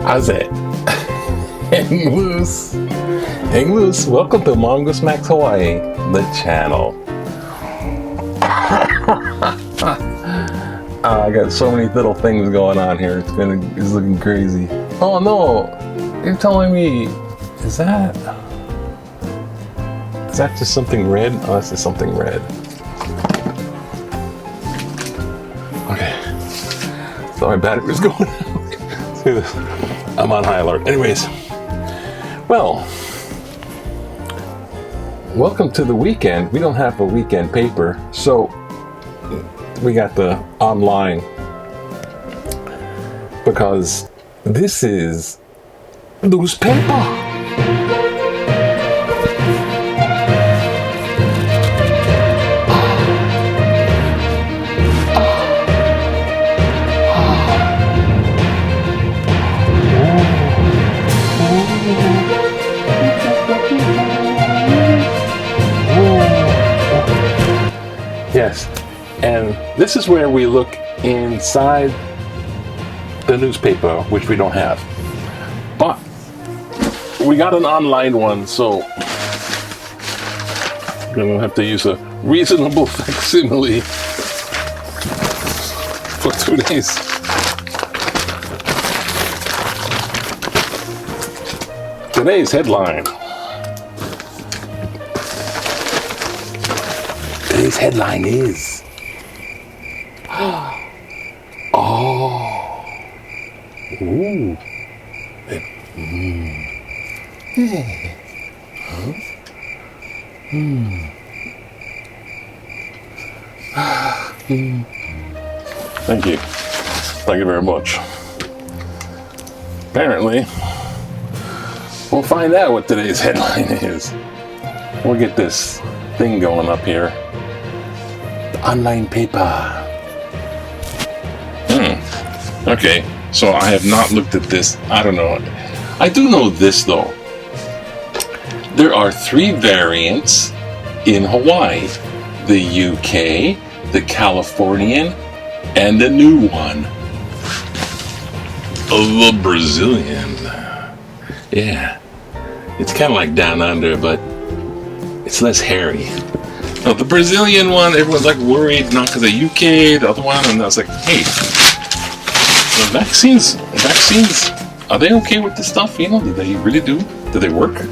How's it? Hang loose. Hang loose. Welcome to Mongoose Max Hawaii, the channel. I got so many little things going on here. It's looking crazy. Oh no! You're telling me, is that just something red? Oh, that's just something red. Okay. So my battery's going out. See this? I'm on high alert. Anyways, well, welcome to the weekend. We don't have a weekend paper, so we got the online because this is loose Pepah. Yes, and this is where we look inside the newspaper, which we don't have. But we got an online one, so we're gonna have to use a reasonable facsimile for 2 days. Today's headline. Today's headline is ooh. Thank you. Thank you very much. Apparently, we'll find out what today's headline is. We'll get this thing going up here. The online paper. Okay, so I have not looked at this. I don't know. I do know this though. There are 3 variants in Hawaii. The UK, the Californian, and the new one. The Brazilian. Yeah. It's kind of like down under, but it's less hairy. No, the Brazilian one, everyone's like worried, not because of the UK, the other one, and I was like, hey, the vaccines, are they okay with this stuff? You know, do they really do? Do they work?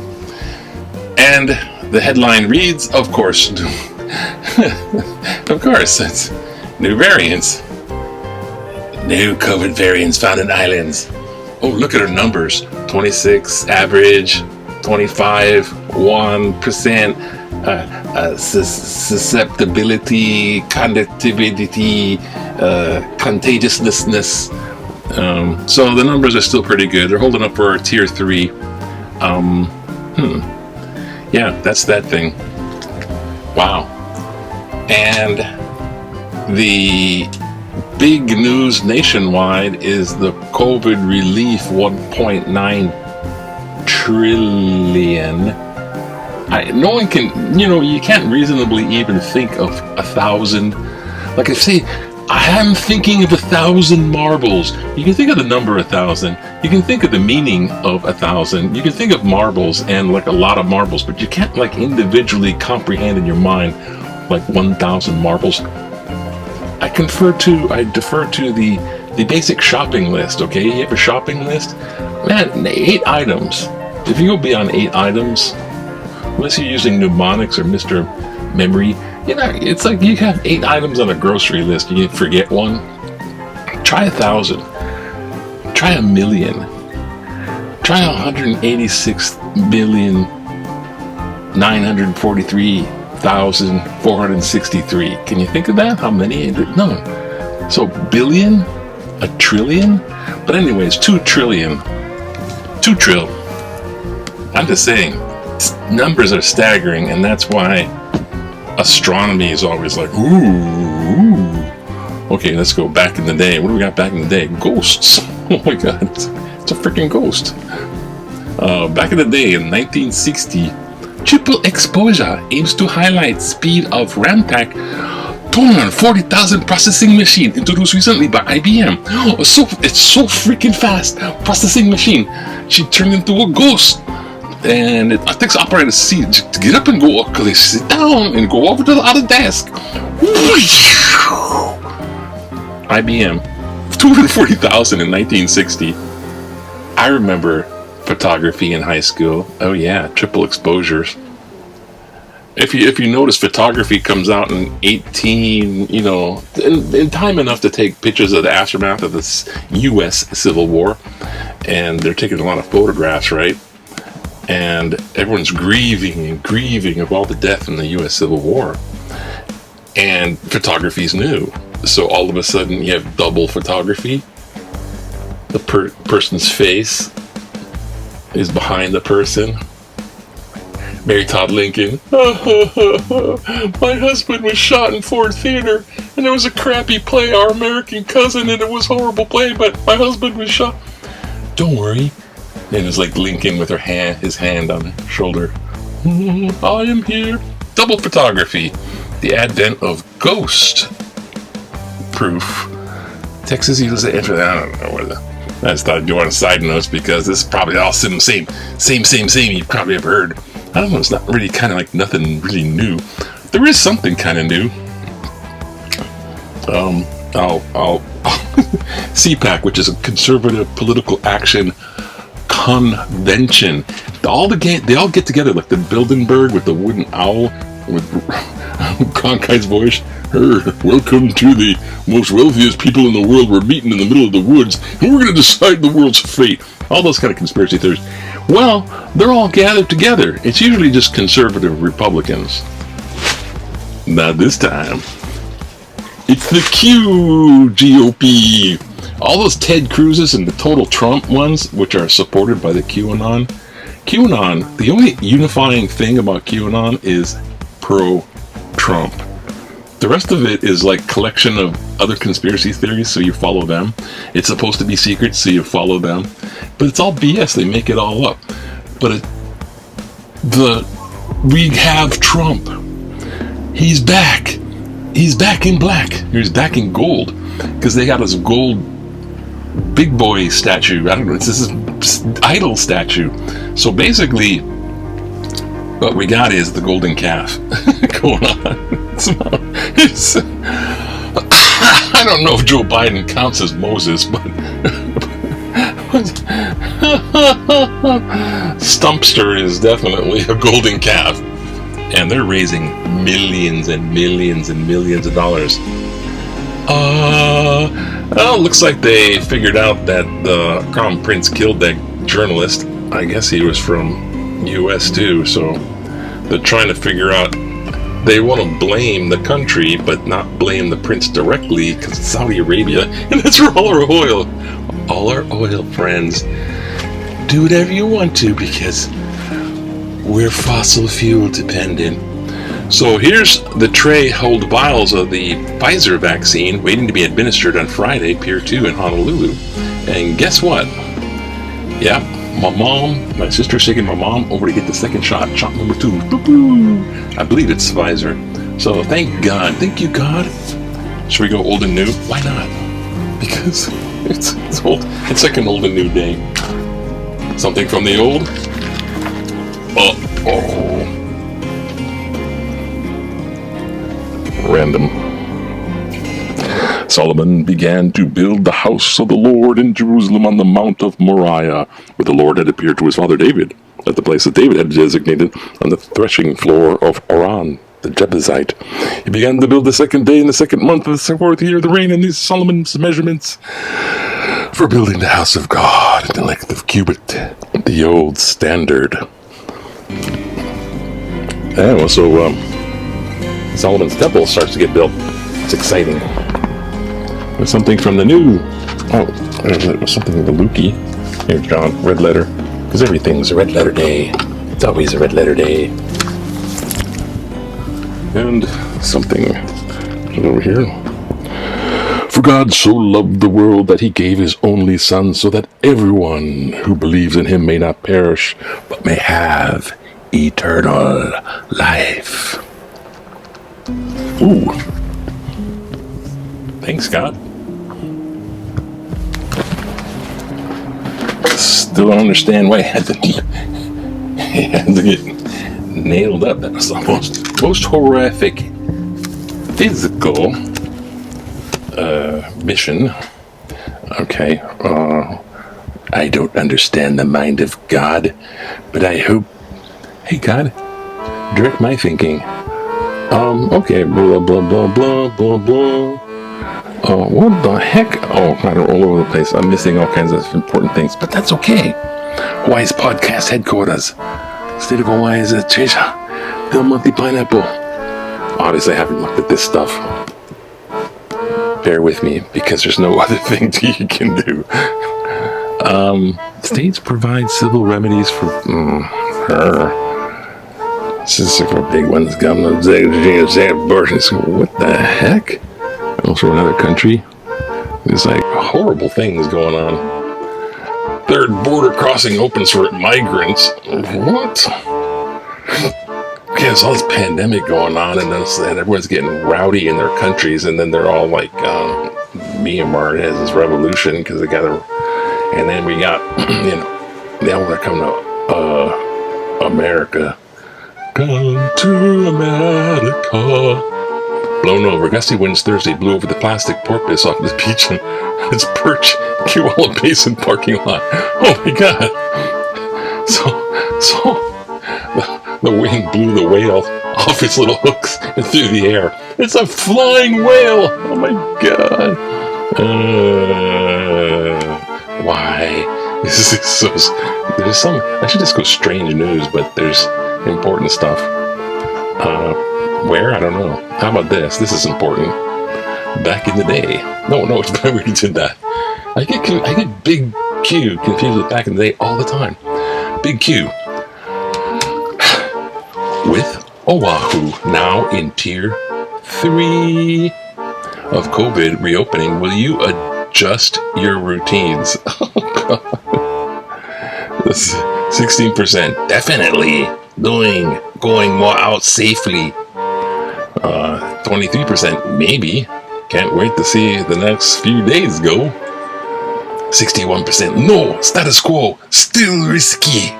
And the headline reads, of course, of course, it's new variants. New COVID variants found in islands. Oh, look at our numbers. 26 average, 25, 1%, susceptibility, conductivity, contagiousness. So the numbers are still pretty good. They're holding up for our tier 3. Yeah, that's that thing. Wow. And the big news nationwide is the COVID relief 1.9 trillion. No one can, you can't reasonably even think of 1,000. Like I say, I am thinking of 1,000 marbles. You can think of the number 1,000. You can think of the meaning of 1,000. You can think of marbles and like a lot of marbles, but you can't like individually comprehend in your mind like 1,000 marbles. I defer to the basic shopping list. Okay, you have a shopping list, man. 8 items. If you go beyond 8 items, unless you're using mnemonics or Mr. Memory, it's like you have 8 items on a grocery list. You forget one. Try 1,000. Try 1,000,000. Try 186,943,463. Can you think of that? How many? No. So billion, a trillion. But anyways, 2 trillion. 2 trill. I'm just saying, numbers are staggering, and that's why astronomy is always like, ooh. Okay, let's go back in the day. What do we got back in the day? Ghosts. Oh my God, it's a freaking ghost. Back in the day, in 1960, triple exposure aims to highlight speed of Ramtech 240,000 processing machine introduced recently by IBM. Oh, it's so freaking fast. Processing machine. She turned into a ghost. And it takes operators to get up and go up, because they sit down and go over to the other desk. IBM, 240,000 in 1960. I remember photography in high school. Oh yeah, triple exposures. If you notice, photography comes out in 18, in time enough to take pictures of the aftermath of the U.S. Civil War, and they're taking a lot of photographs, right? And everyone's grieving of all the death in the U.S. Civil War. And photography's new. So all of a sudden you have double photography. The person's face is behind the person. Mary Todd Lincoln. My husband was shot in Ford Theater, and it was a crappy play, Our American Cousin, and it was a horrible play, but my husband was shot. Don't worry. And it's like Lincoln with his hand on her shoulder. I am here. Double photography. The advent of ghost proof. Texas USA. I don't know where I just thought I'd do on side notes, because this is probably all same you've probably ever heard. I don't know. It's not really kind of like nothing really new. There is something kind of new. CPAC, which is a conservative political action convention. They all get together, like the Bilderberg with the wooden owl with Cronkite's voice. Welcome to the most wealthiest people in the world. We're meeting in the middle of the woods, and we're going to decide the world's fate. All those kind of conspiracy theories. Well, they're all gathered together. It's usually just conservative Republicans. Not this time. It's the Q GOP. All those Ted Cruz's and the total Trump ones, which are supported by the QAnon. QAnon, the only unifying thing about QAnon is pro-Trump. The rest of it is like collection of other conspiracy theories, so you follow them. It's supposed to be secret, so you follow them. But it's all BS. They make it all up. But we have Trump. He's back. He's back in black. He's back in gold, because they got his gold big boy statue. I don't know. It's this idol statue. So basically, what we got is the golden calf going on. I don't know if Joe Biden counts as Moses, but Stumpster is definitely a golden calf. And they're raising millions and millions and millions of dollars. Well, looks like they figured out that the Crown Prince killed that journalist. I guess he was from U.S. too, so they're trying to figure out. They want to blame the country, but not blame the prince directly, because it's Saudi Arabia, and that's where all our oil. All our oil, friends. Do whatever you want to, because we're fossil fuel dependent. So here's the tray-hold vials of the Pfizer vaccine waiting to be administered on Friday, Pier 2 in Honolulu. And guess what? Yeah, my sister's taking my mom over to get the second shot number 2. Boo-boo. I believe it's Pfizer. So thank God. Thank you, God. Should we go old and new? Why not? Because it's old. It's like an old and new day. Something from the old. Random. Solomon began to build the house of the Lord in Jerusalem on the Mount of Moriah, where the Lord had appeared to his father David, at the place that David had designated on the threshing floor of Oran, the Jebusite. He began to build the second day in the second month of the fourth year of the reign, and these Solomon's measurements for building the house of God in the length of cubit, the old standard. And also, Solomon's temple starts to get built. It's exciting. There's something from the new. There's something in the Lukey. Here, John, red letter. Because everything's a red letter day. It's always a red letter day. And something over here. For God so loved the world that he gave his only Son, so that everyone who believes in him may not perish, but may have eternal life. Ooh. Thanks, God. Still don't understand why he had to get nailed up. That was the most horrific physical mission. Okay. I don't understand the mind of God, but I hope. Hey, God, direct my thinking. Okay. Blah blah blah blah blah blah. What the heck? Oh, I don't all over the place. I'm missing all kinds of important things, but that's okay. Hawaii's podcast headquarters. State of Hawaii is a treasure. Del Monte Pineapple. Obviously, I haven't looked at this stuff. Bear with me, because there's no other thing you can do. States provide civil remedies for her. This is for big ones. What the heck? Also another country. There's like horrible things going on. Third border crossing opens for migrants. What? Okay, there's all this pandemic going on, and everyone's getting rowdy in their countries, and then they're all like, Myanmar has this revolution because they got a, and then we got, now they're coming to America. Come to America. Blown over. Gusty winds Thursday blew over the plastic porpoise off the beach and its perch Kiwala Basin parking lot. Oh my God! So the wind blew the whale off its little hooks and through the air. It's a flying whale! Oh my God! Why? This is so. There's some. I should just go strange news, but there's important stuff. Where? I don't know. How about this? This is important. Back in the day. No, it's I already did that. I get Big Q confused with back in the day all the time. Big Q. With Oahu now in Tier 3 of COVID reopening, will you adjust your routines? Oh, God. This 16%. Definitely going more out safely. 23% maybe. Can't wait to see the next few days go. 61% no. Status quo. Still risky.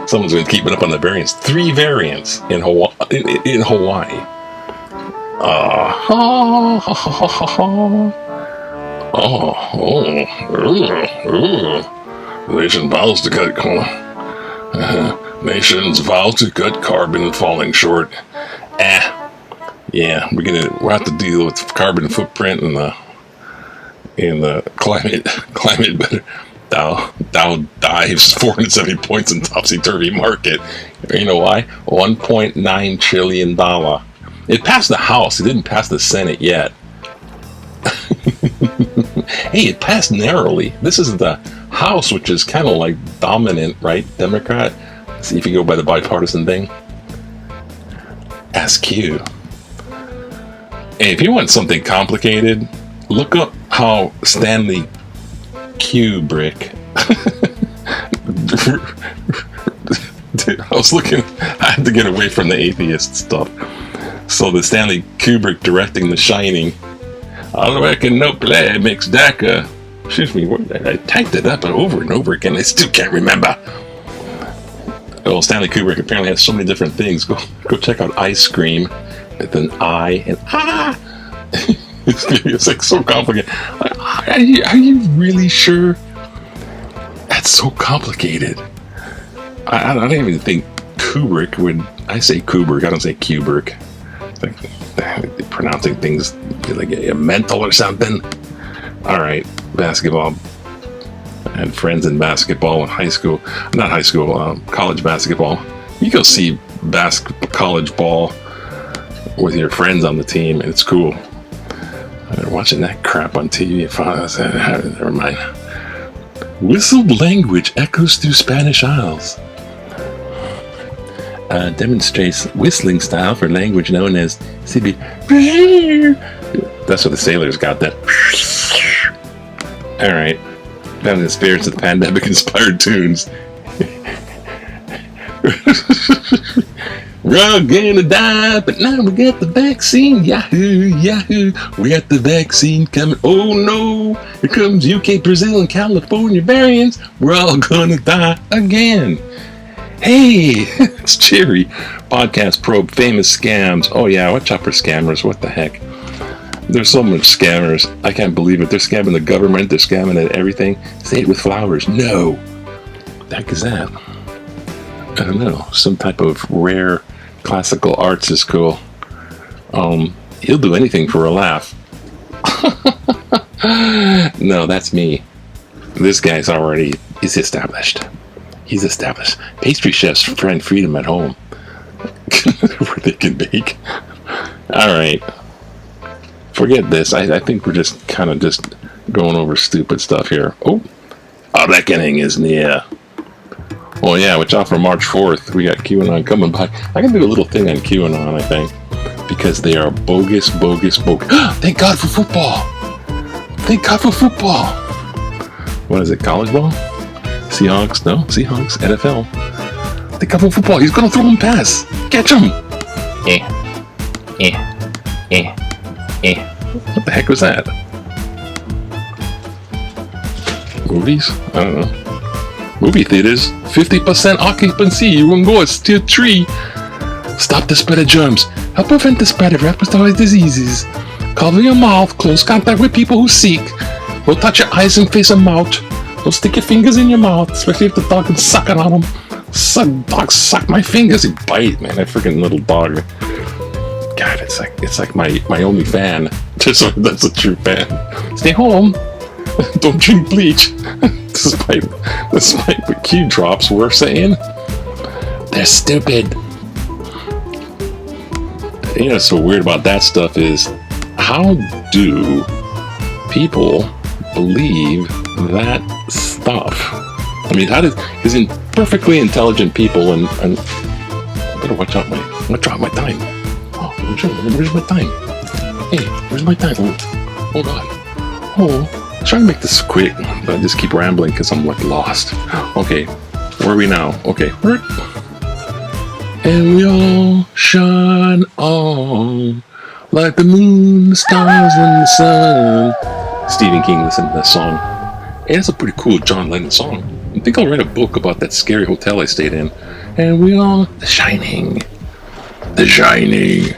Someone's been keeping up on the variants. 3 variants in Hawaii. Nation vows to cut nations vow to cut carbon falling short. Yeah, we'll have to deal with carbon footprint and the climate. Dow dives 470 points in topsy-turvy market. You know why? $1.9 trillion. It passed the House. It didn't pass the Senate yet. Hey, it passed narrowly. This is the House, which is kind of like dominant, right? Democrat. See if you go by the bipartisan thing. Ask Q. Hey, if you want something complicated, look up how Stanley Kubrick. I had to get away from the atheist stuff. So the Stanley Kubrick directing The Shining. All I can no play makes DACA. Excuse me, I typed it up over and over again. I still can't remember. Well, Stanley Kubrick apparently has so many different things. Go check out Ice Cream with an I and It's like so complicated. Are you really sure? That's so complicated. I don't even think Kubrick would. I say Kubrick. I don't say Kubrick. Like, pronouncing things like a mental or something. All right, basketball. I had friends in basketball in high school. Not high school, college basketball. You go see college ball with your friends on the team, and it's cool. Watching that crap on TV. Never mind. Whistled language echoes through Spanish Isles. Demonstrates whistling style for language known as CB. That's what the sailors got that. All right. Found the spirits of the pandemic inspired tunes. We're all gonna die, but now we got the vaccine. Yahoo, yahoo. We got the vaccine coming. Oh no, here comes UK, Brazil, and California variants. We're all gonna die again. Hey, it's Jerry. Podcast probe famous scams. Oh yeah, watch out for scammers. What the heck? There's so much scammers. I can't believe it. They're scamming the government. They're scamming at everything. Say it with flowers. No. What the heck is that? I don't know. Some type of rare classical arts is cool. He'll do anything for a laugh. No, that's me. This guy's he's established. He's established. Pastry chefs find freedom at home. Where they can bake. Alright. Forget this. I think we're just kind of just going over stupid stuff here. Oh, a reckoning is near. Oh yeah, watch out for March 4th. We got QAnon coming by. I can do a little thing on QAnon, I think. Because they are bogus. Thank God for football. Thank God for football. What is it, college ball? Seahawks? No, Seahawks. NFL. Thank God for football. He's going to throw him a pass. Catch him. What the heck was that? Movies? I don't know. Movie theaters, 50% occupancy. You won't go. It's tier 3. Stop the spread of germs. Help prevent the spread of respiratory diseases. Cover your mouth. Close contact with people who seek. Don't touch your eyes and face and mouth. Don't stick your fingers in your mouth, especially if the dog can suck it on them. Dog suck my fingers. He bite, man. That freaking little dog. God, it's like my only fan. Just so that's a true fan. Stay home. Don't drink bleach. Despite what Q drops were saying. They're stupid. You know what's so weird about that stuff is, how do people believe that stuff? I mean, because in perfectly intelligent people and I better watch out my time. Oh, where's my time? Hey, where's my time? Oh God. Oh, I'm trying to make this quick, but I just keep rambling because I'm like lost. Okay, where are we now? Okay, and we all shine on like the moon, the stars, and the sun. Stephen King listened to that song. Hey, that's a pretty cool John Lennon song. I think I'll write a book about that scary hotel I stayed in. And we all, The Shining. The Shining.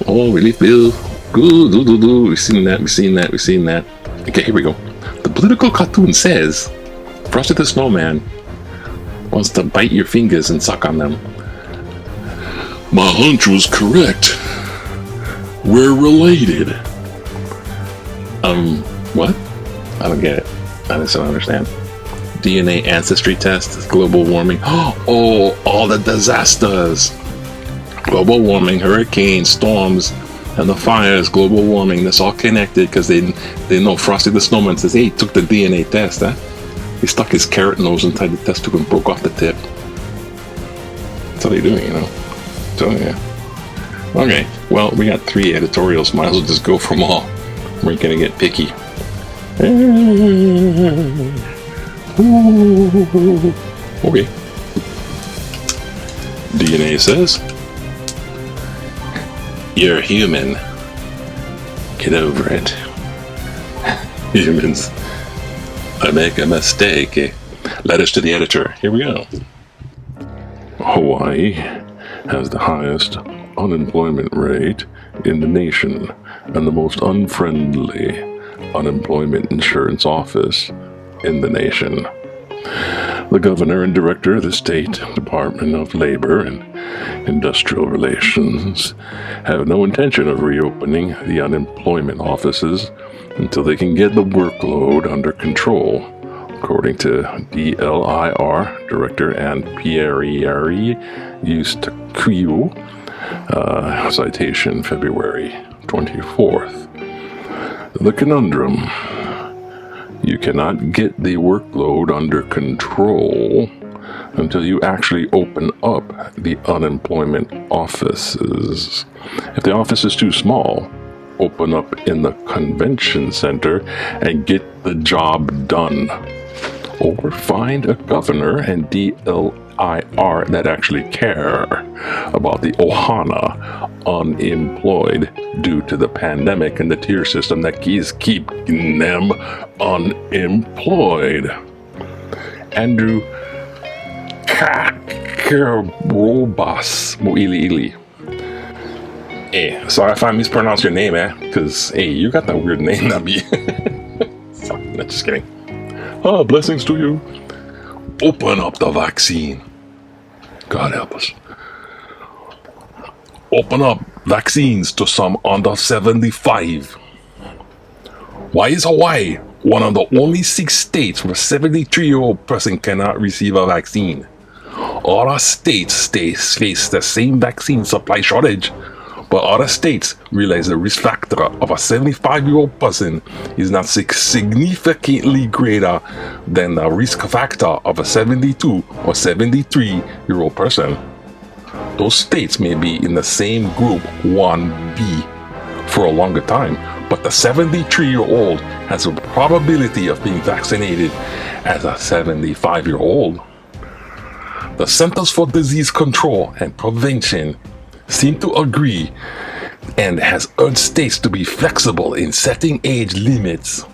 Oh, really feel good. We've seen that. Okay, here we go. The political cartoon says, Frosty the Snowman wants to bite your fingers and suck on them. My hunch was correct. We're related. What? I don't get it. I just don't understand. DNA ancestry test, global warming. Oh, all the disasters. Global warming, hurricanes, storms, and the fires, global warming. That's all connected because they know Frosty the Snowman says, hey, he took the DNA test, huh? He stuck his carrot nose inside the test tube and broke off the tip. That's how they're doing, you know. So, yeah. Okay, well, we got 3 editorials. Might as well just go for them all. We're gonna get picky. Okay. DNA says, you're human. Get over it. Humans. I make a mistake. Letters to the editor. Here we go. Hawaii has the highest unemployment rate in the nation and the most unfriendly unemployment insurance office in the nation. The governor and director of the State Department of Labor and Industrial Relations have no intention of reopening the unemployment offices until they can get the workload under control, according to DLIR Director and Pierre Eustaquio, citation February 24th. The conundrum: you cannot get the workload under control until you actually open up the unemployment offices. If the office is too small, open up in the convention center and get the job done. Or find a governor and DLIR that actually care about the Ohana unemployed due to the pandemic and the tier system that is keeping them unemployed. Andrew Kakarobas Moili. Hey, sorry if I mispronounced your name, because, hey, you got that weird name, Nabi. Sorry, no, just kidding. Blessings to you. Open up the vaccine. God help us. Open up vaccines to some under 75. Why is Hawaii one of the only 6 states where a 73-year-old person cannot receive a vaccine? Other states face the same vaccine supply shortage, but other states realize the risk factor of a 75-year-old person is not significantly greater than the risk factor of a 72 or 73-year-old person. Those states may be in the same group 1B for a longer time, but the 73-year-old has a probability of being vaccinated as a 75-year-old. The Centers for Disease Control and Prevention seem to agree and has urged states to be flexible in setting age limits.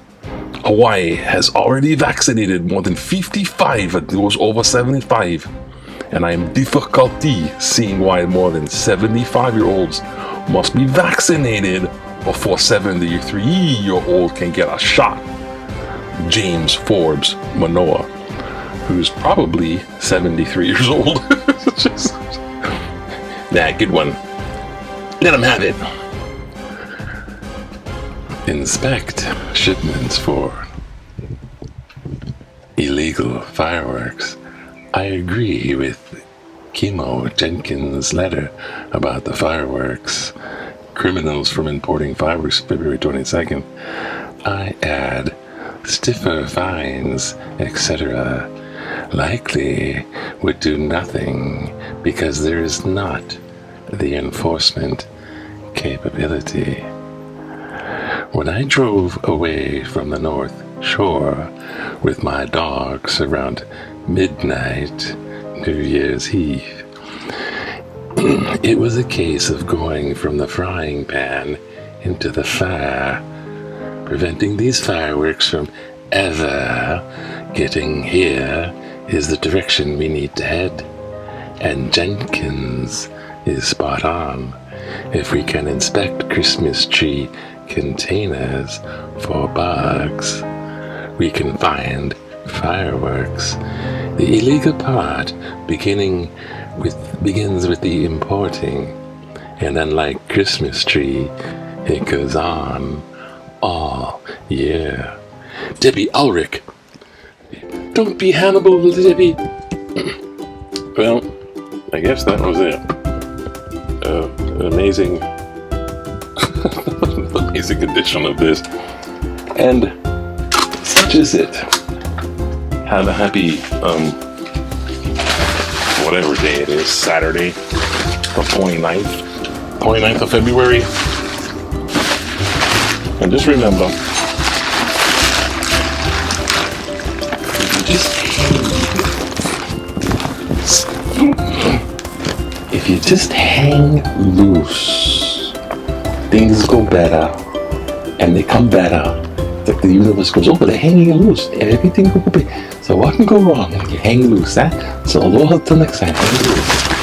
Hawaii has already vaccinated more than 55 of those over 75, and I am difficulty seeing why more than 75-year-olds must be vaccinated before 73-year-old can get a shot. James Forbes Manoa, who's probably 73 years old. Nah, good one. Let him have it. Inspect shipments for illegal fireworks. I agree with Kimo Jenkins' letter about the fireworks. Criminals from importing fireworks February 22nd. I add stiffer fines, etc. likely would do nothing because there is not the enforcement capability. When I drove away from the North Shore with my dogs around midnight New Year's Eve, it was a case of going from the frying pan into the fire, preventing these fireworks from ever getting here is the direction we need to head. And Jenkins is spot on. If we can inspect Christmas tree containers for bugs, we can find fireworks. The illegal part begins with the importing, and unlike Christmas tree, it goes on all year. Debbie Ulrich, don't be Hannibal, Debbie. Well, I guess that was it. Amazing edition of this. And such is it. Have a happy, whatever day it is, Saturday, the 29th of February. And just remember, if you just hang loose, things go better, and they come better. It's like the universe goes, but they're hanging loose. Everything will be. So what can go wrong if you hang loose, So aloha till next time. Hang loose.